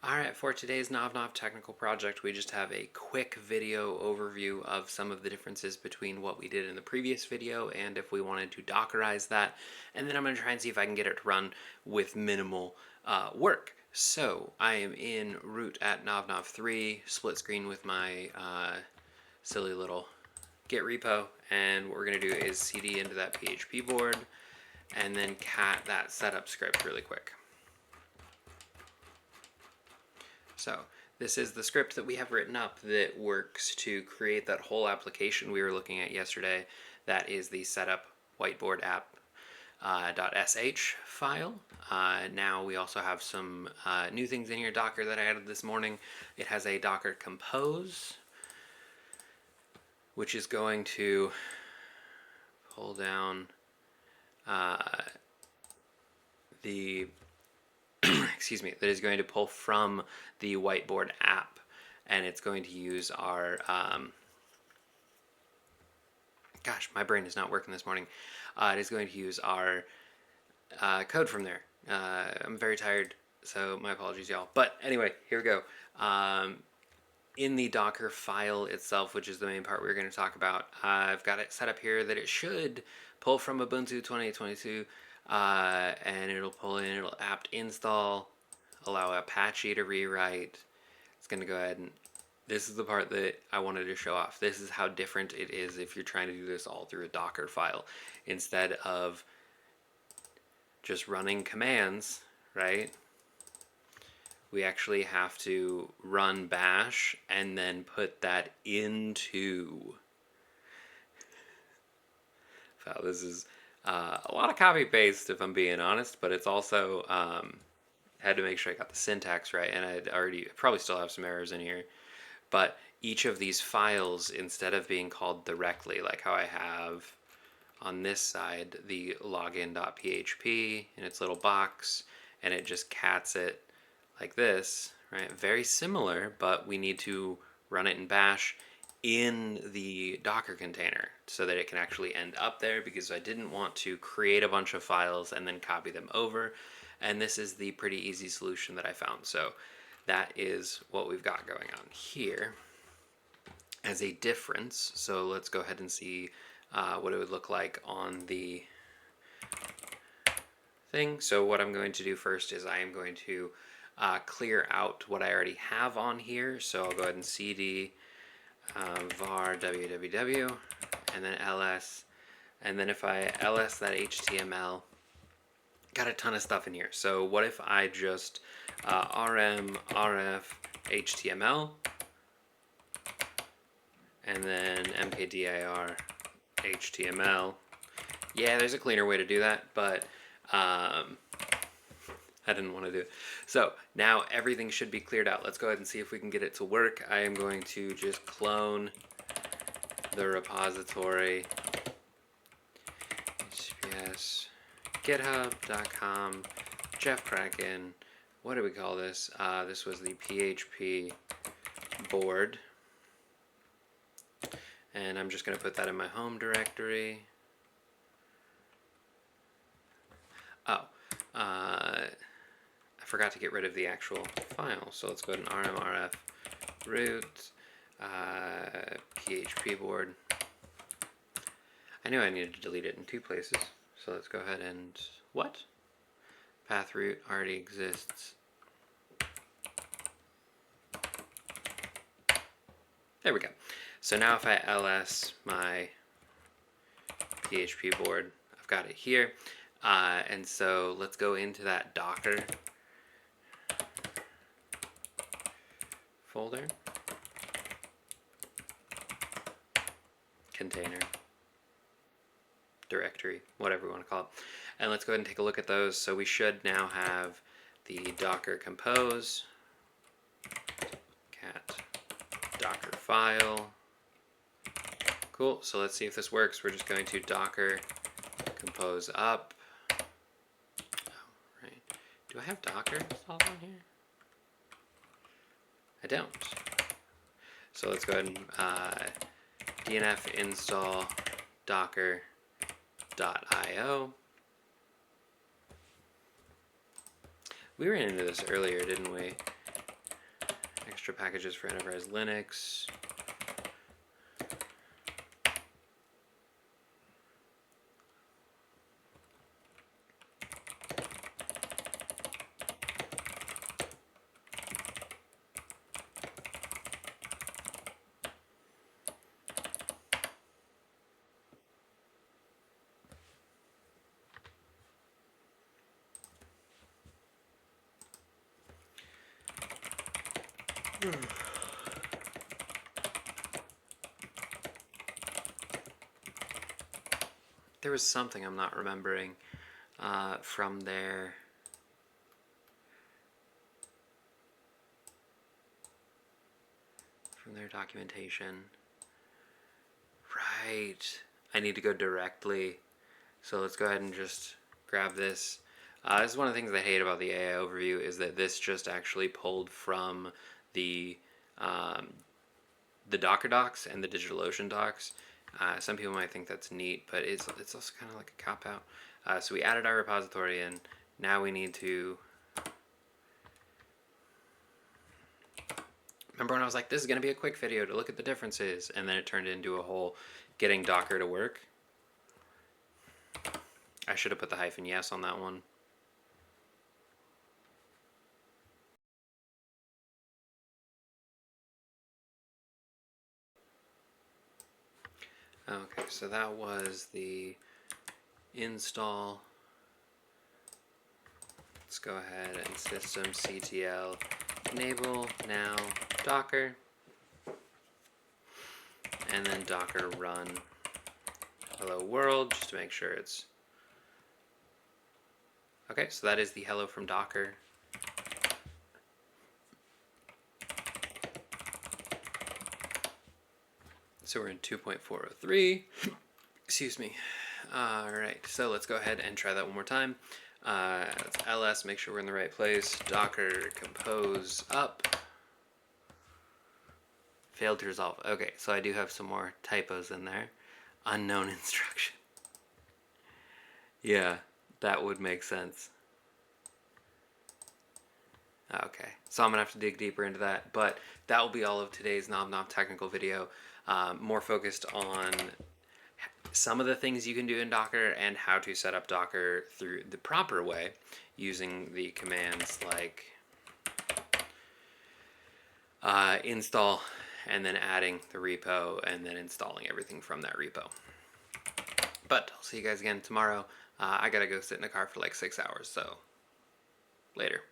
Alright, for today's NovNov technical project, we just have a quick video overview of some of the differences between what we did in the previous video and if we wanted to Dockerize that. And then I'm going to try and see if I can get it to run with minimal work. So, I am in root at NovNov23, split screen with my silly little Git repo, and what we're going to do is cd into that PHP board, and then cat that setup script really quick. So this is the script that we have written up that works to create that whole application we were looking at yesterday. That is the setup whiteboard app .sh file. Now we also have some new things in here, Docker, that I added this morning. It has a Docker compose, which is going to pull down the excuse me, that is going to pull from the whiteboard app, and it's going to use our gosh, my brain is not working this morning. It is going to use our code from there. I'm very tired, so my apologies, y'all. But anyway, here we go. In the Docker file itself, which is the main part we're going to talk about, I've got it set up here that it should pull from Ubuntu 2022, and it'll pull in, it'll apt install, allow Apache to rewrite. It's going to go ahead and, this is the part that I wanted to show off. This is how different it is if you're trying to do this all through a Docker file. Instead of just running commands, right? We actually have to run bash and then put that into. Wow, this is a lot of copy paste if I'm being honest, but it's also had to make sure I got the syntax right, and I'd already probably still have some errors in here. But each of these files, instead of being called directly, like how I have on this side the login.php in its little box, and it just cats it like this, right? Very similar, but we need to run it in bash in the Docker container so that it can actually end up there, because I didn't want to create a bunch of files and then copy them over. And this is the pretty easy solution that I found. So that is what we've got going on here as a difference. So let's go ahead and see what it would look like on the thing. So what I'm going to do first is I am going to clear out what I already have on here. So I'll go ahead and cd var www and then ls, and then if I ls that HTML, got a ton of stuff in here. So what if I just rm rf HTML and then mkdir HTML. Yeah, there's a cleaner way to do that, but I didn't want to do it. So now everything should be cleared out. Let's go ahead and see if we can get it to work. I am going to just clone the repository. HTTPS github.com Jeff Kraken. What do we call this? This was the PHP board. And I'm just going to put that in my home directory. Oh, I forgot to get rid of the actual file. So let's go to rmrf root PHP board. I knew I needed to delete it in two places. So let's go ahead and, what? Path root already exists. There we go. So now if I ls my PHP board, I've got it here. And so let's go into that Docker folder, container, directory, whatever we want to call it. And let's go ahead and take a look at those. So we should now have the Docker compose, cat Docker file. Cool, so let's see if this works. We're just going to Docker compose up. Oh, right. Do I have Docker installed on here? I don't. So let's go ahead and dnf install docker.io. We ran into this earlier, didn't we? extra packages for enterprise Linux. There was something I'm not remembering from their documentation. Right. I need to go directly. So let's go ahead and just grab this. This is one of the things I hate about the AI overview is that this just actually pulled from the Docker docs and the DigitalOcean docs. Some people might think that's neat, but it's also kind of like a cop-out. So we added our repository in. Now we need to... Remember when I was like, this is going to be a quick video to look at the differences, and then it turned into a whole getting Docker to work? I should have put the -yes on that one. Okay, so that was the install. Let's go ahead and systemctl enable now Docker, and then Docker run hello world just to make sure it's okay. So that is the hello from Docker. So we're in 2.403. Excuse me. All right, so let's go ahead and try that one more time. Let's ls, make sure we're in the right place. Docker compose up. Failed to resolve. Okay, so I do have some more typos in there. Unknown instruction. Yeah, that would make sense. Okay, so I'm gonna have to dig deeper into that, but that will be all of today's NovNov technical video. More focused on some of the things you can do in Docker and how to set up Docker through the proper way using the commands like install and then adding the repo and then installing everything from that repo. But I'll see you guys again tomorrow. I gotta go sit in a car for like 6 hours, so later.